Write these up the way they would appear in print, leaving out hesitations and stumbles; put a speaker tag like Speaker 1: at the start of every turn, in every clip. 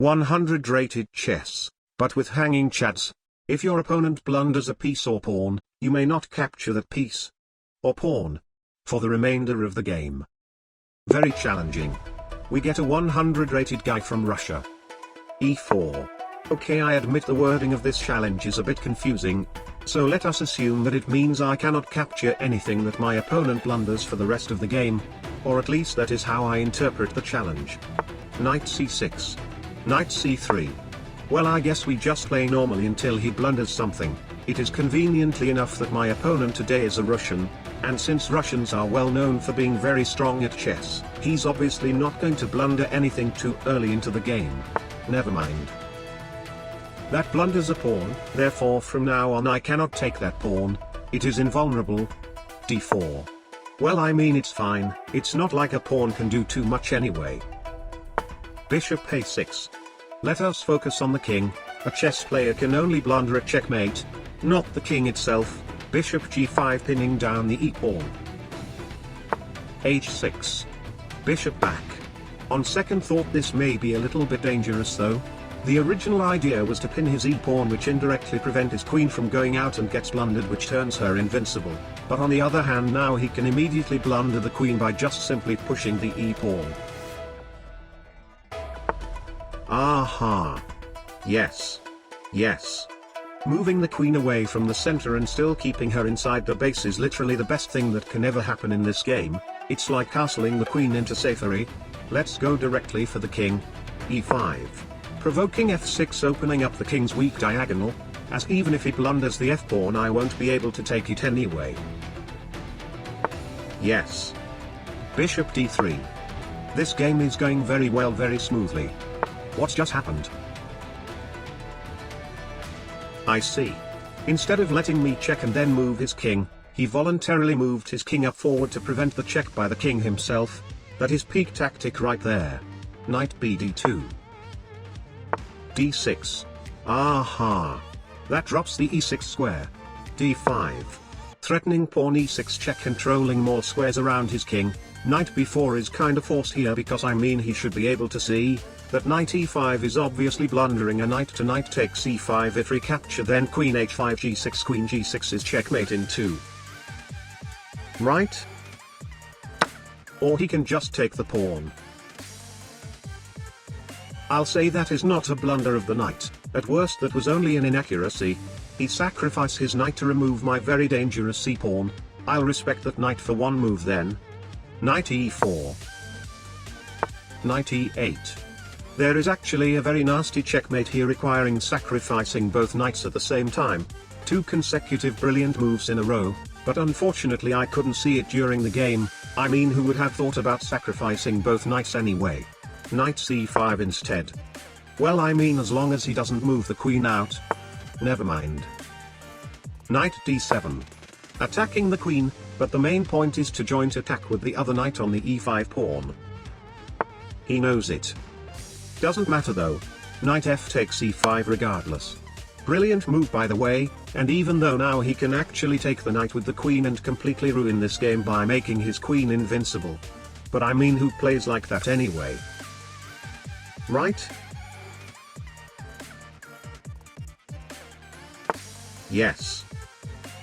Speaker 1: 100 rated chess, but with hanging chads. If your opponent blunders a piece or pawn, you may not capture that piece or pawn for the remainder of the game. Very challenging. We get a 100 rated guy from Russia. E4. Okay, I admit the wording of this challenge is a bit confusing, so let us assume that it means I cannot capture anything that my opponent blunders for the rest of the game, or at least that is how I interpret the challenge. Knight c6. Knight c3. Well, I guess we just play normally until he blunders something. It is conveniently enough that my opponent today is a Russian, and since Russians are well known for being very strong at chess, he's obviously not going to blunder anything too early into the game. Never mind. That blunders a pawn, therefore from now on I cannot take that pawn, it is invulnerable. d4. Well, I mean, it's fine, it's not like a pawn can do too much anyway. Bishop a6. Let us focus on the king. A chess player can only blunder a checkmate, not the king itself. Bishop g5, pinning down the e-pawn. h6. Bishop back. On second thought, this may be a little bit dangerous though. The original idea was to pin his e-pawn, which indirectly prevent his queen from going out and gets blundered, which turns her invincible. But on the other hand, now he can immediately blunder the queen by just simply pushing the e-pawn. Aha. Yes. Yes. Moving the queen away from the center and still keeping her inside the base is literally the best thing that can ever happen in this game. It's like castling the queen into safety. Let's go directly for the king. e5. Provoking f6, opening up the king's weak diagonal, as even if he blunders the f-pawn I won't be able to take it anyway. Yes. Bishop d3. This game is going very well, very smoothly. What's just happened? I see. Instead of letting me check and then move his king, he voluntarily moved his king up forward to prevent the check by the king himself. That is peak tactic right there. Knight bd2. d6. Aha. That drops the e6 square. d5. Threatening pawn e6 check, controlling more squares around his king. Knight b4 is kinda forced here because I mean he should be able to see that knight e5 is obviously blundering a knight to knight takes e5. If recapture, then queen h5 g6, queen g6 is checkmate in 2. Right? Or he can just take the pawn. I'll say that is not a blunder of the knight. At worst that was only an inaccuracy. He sacrificed his knight to remove my very dangerous c-pawn. I'll respect that knight for one move then. Knight e4. Knight e8. There is actually a very nasty checkmate here requiring sacrificing both knights at the same time. 2 consecutive brilliant moves in a row, but unfortunately I couldn't see it during the game. I mean, who would have thought about sacrificing both knights anyway? Knight c5 instead. Well, I mean, as long as he doesn't move the queen out. Never mind. Knight d7. Attacking the queen, but the main point is to joint attack with the other knight on the e5 pawn. He knows it. Doesn't matter though. Knight f takes e5 regardless. Brilliant move by the way, and even though now he can actually take the knight with the queen and completely ruin this game by making his queen invincible. But I mean, who plays like that anyway? Right? Yes.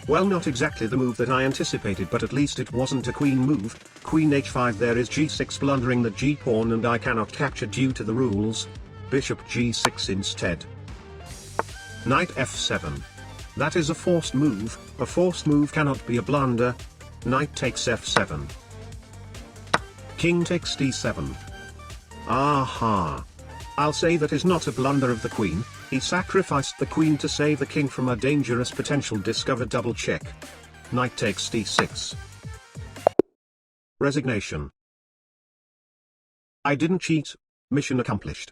Speaker 1: Well, not exactly the move that I anticipated, but at least it wasn't a queen move. Queen h5, there is g6 blundering the g-pawn and I cannot capture due to the rules. Bishop g6 instead. Knight f7. That is a forced move. A forced move cannot be a blunder. Knight takes f7. King takes d7. Aha. I'll say that is not a blunder of the queen. He sacrificed the queen to save the king from a dangerous potential discovered double check. Knight takes d6. Resignation. I didn't cheat. Mission accomplished.